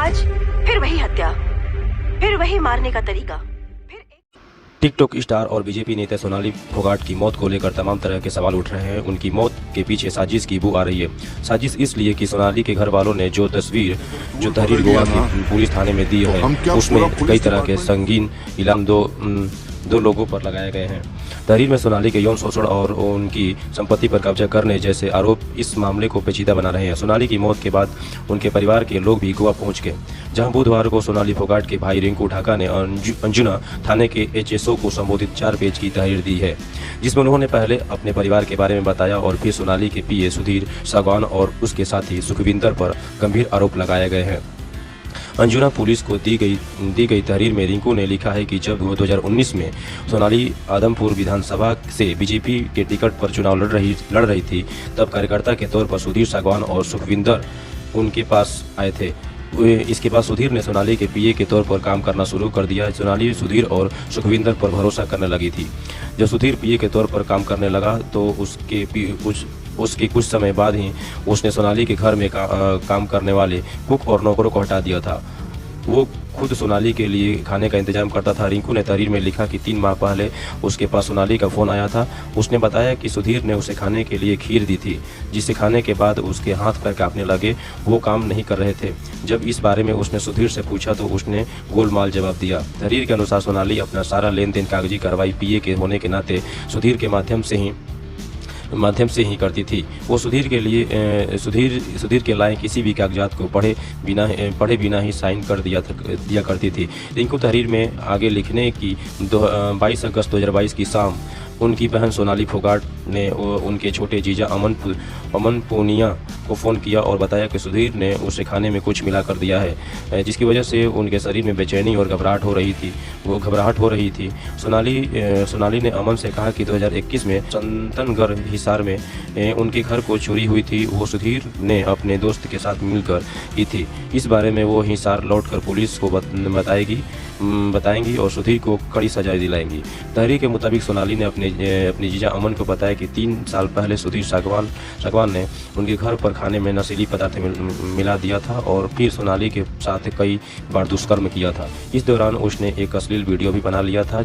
आज फिर वही हत्या, फिर वही मारने का तरीका। टिकटॉक स्टार और बीजेपी नेता सोनाली फोगाट की मौत को लेकर तमाम तरह के सवाल उठ रहे हैं। उनकी मौत के पीछे साजिश की बू आ रही है। साजिश इसलिए कि सोनाली के घर वालों ने जो तस्वीर जो तहरीर गोवा की पुलिस थाने में दी है उसमें कई तरह के संगीन इल्जाम दो लोगों पर लगाए गए हैं। तहरीर में सोनाली के यौन शोषण और उनकी संपत्ति पर कब्जा करने जैसे आरोप इस मामले को पेचीदा बना रहे हैं। सोनाली की मौत के बाद उनके परिवार के लोग भी गोवा पहुंच गए, जहां बुधवार को सोनाली फोगाट के भाई रिंकू ढाका ने अंजुना थाने के एचएसओ को संबोधित 4 पेज की तहरीर दी है, जिसमें उन्होंने पहले अपने परिवार के बारे में बताया और फिर सोनाली के पीए सुधीर सागवान और उसके साथी सुखविंदर पर गंभीर आरोप लगाए गए हैं। अंजुना पुलिस को दी गई तहरीर में रिंकू ने लिखा है कि जब 2019 में सोनाली आदमपुर विधानसभा से बीजेपी के टिकट पर चुनाव लड़ रही थी, तब कार्यकर्ता के तौर पर सुधीर सागवान और सुखविंदर उनके पास आए थे। इसके बाद सुधीर ने सोनाली के पीए के तौर पर काम करना शुरू कर दिया। सोनाली सुधीर और सुखविंदर पर भरोसा करने लगी थी। जब सुधीर पीए के तौर पर काम करने लगा तो उसके कुछ समय बाद ही उसने सोनाली के घर में काम करने वाले कुक और नौकरों को हटा दिया था। वो खुद सोनाली के लिए खाने का इंतजाम करता था। रिंकू ने तहरीर में लिखा कि 3 माह पहले उसके पास सोनाली का फ़ोन आया था। उसने बताया कि सुधीर ने उसे खाने के लिए खीर दी थी, जिसे खाने के बाद उसके हाथ पैर कांपने लगे, वो काम नहीं कर रहे थे। जब इस बारे में उसने सुधीर से पूछा तो उसने गोलमाल जवाब दिया। तहरीर के अनुसार सोनाली अपना सारा लेन देन कागजी कार्रवाई पीए के होने के नाते सुधीर के माध्यम से ही करती थी। वो सुधीर के लाए किसी भी कागजात को पढ़े बिना ही साइन कर दिया करती थी। रिंकू तहरीर में आगे लिखने की 22 अगस्त 2022 की शाम उनकी बहन सोनाली फोगाट ने उनके छोटे जीजा अमन पूनिया को फ़ोन किया और बताया कि सुधीर ने उसे खाने में कुछ मिला कर दिया है, जिसकी वजह से उनके शरीर में बेचैनी और घबराहट हो रही थी। सोनाली ने अमन से कहा कि 2021 में संतनगढ़ हिसार में उनके घर को चोरी हुई थी। वो सुधीर ने अपने दोस्त के साथ मिलकर की थी। इस बारे में वो हिसार लौटकर पुलिस को बताएंगी और सुधीर को कड़ी सजा दिलाएंगी। तहरीर के मुताबिक सोनाली ने अपने जीजा अमन को बताया कि 3 साल पहले सुधीर सागवान ने उनके घर पर खाने में नशीली पदार्थ मिला दिया था और फिर सोनाली के साथ कई बार दुष्कर्म किया था। इस दौरान उसने एक अश्लील वीडियो भी बना लिया था,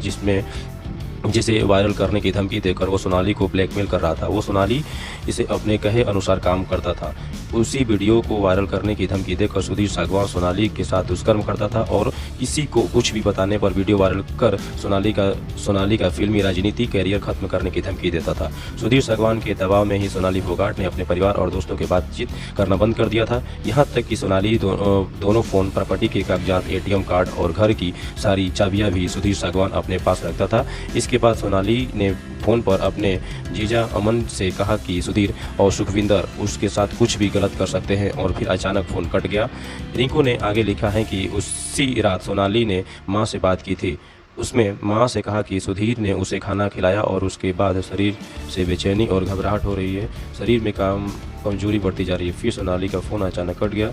जिसे वायरल करने की धमकी देकर वो सोनाली को ब्लैकमेल कर रहा था। वो सोनाली इसे अपने कहे अनुसार काम करता था। उसी वीडियो को वायरल करने की धमकी देकर सुधीर सागवान सोनाली के साथ दुष्कर्म करता था और किसी को कुछ भी बताने पर वीडियो वायरल कर सोनाली का फिल्मी राजनीति कैरियर खत्म करने की धमकी देता था। सुधीर सागवान के दबाव में ही सोनाली फोगाट ने अपने परिवार और दोस्तों के बातचीत करना बंद कर दिया था। यहाँ तक कि सोनाली दोनों फोन, प्रॉपर्टी के कागजात, एटीएम कार्ड और घर की सारी चाबियां भी सुधीर सागवान अपने पास रखता था। इसके बाद सोनाली ने फोन पर अपने जीजा अमन से कहा कि सुधीर और सुखविंदर उसके साथ कुछ भी गलत कर सकते हैं और फिर अचानक फ़ोन कट गया। रिंकू ने आगे लिखा है कि उसी रात सोनाली ने मां से बात की थी। उसमें मां से कहा कि सुधीर ने उसे खाना खिलाया और उसके बाद शरीर से बेचैनी और घबराहट हो रही है, शरीर में कमजोरी बढ़ती जा रही है। फिर सोनाली का फ़ोन अचानक कट गया।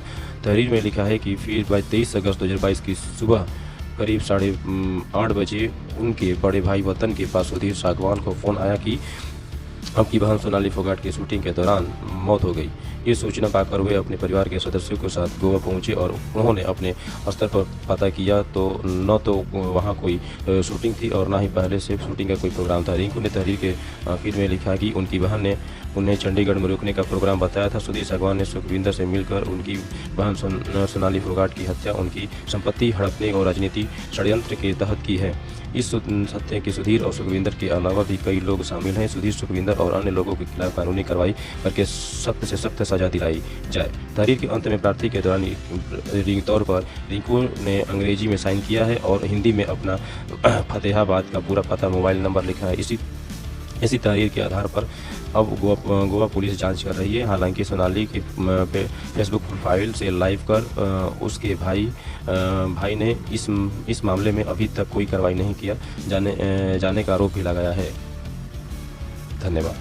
तहरीर में लिखा है कि फिर 23 अगस्त 2022 की सुबह करीब 8:30 बजे उनके बड़े भाई वतन के पास सुधीर सागवान को फ़ोन आया कि आपकी बहन सोनाली फोगाट की शूटिंग के दौरान मौत हो गई। ये सूचना पाकर वे अपने परिवार के सदस्यों के साथ गोवा पहुंचे और उन्होंने अपने स्तर पर पता किया तो न तो वहां कोई शूटिंग थी और ना ही पहले से शूटिंग का कोई प्रोग्राम था। रिंकू ने तहरीर के आखिर में लिखा कि उनकी बहन ने उन्हें चंडीगढ़ में रुकने का प्रोग्राम बताया था। सुधीर सागवान ने सुखविंदर से मिलकर उनकी बहन सोनाली फोगाट की हत्या उनकी संपत्ति हड़पने और राजनीति षड्यंत्र के तहत की है। इस हत्या के सुधीर और सुखविंदर के अलावा भी कई लोग शामिल हैं। सुधीर, सुखविंदर और अन्य लोगों के खिलाफ कानूनी कार्रवाई करके सख्त से सख्त सजा दिलाई जाए। तहरीर के अंत में प्रार्थी के दौरान तौर पर रिंकू ने अंग्रेजी में साइन किया है और हिंदी में अपना फतेहाबाद का पूरा पता, मोबाइल नंबर लिखा है। इसी तहरीर के आधार पर अब गोवा पुलिस जांच कर रही है। हालांकि सोनाली के फेसबुक प्रोफाइल से लाइव कर उसके भाई ने इस मामले में अभी तक कोई कार्रवाई नहीं किया जाने का आरोप भी लगाया है। धन्यवाद।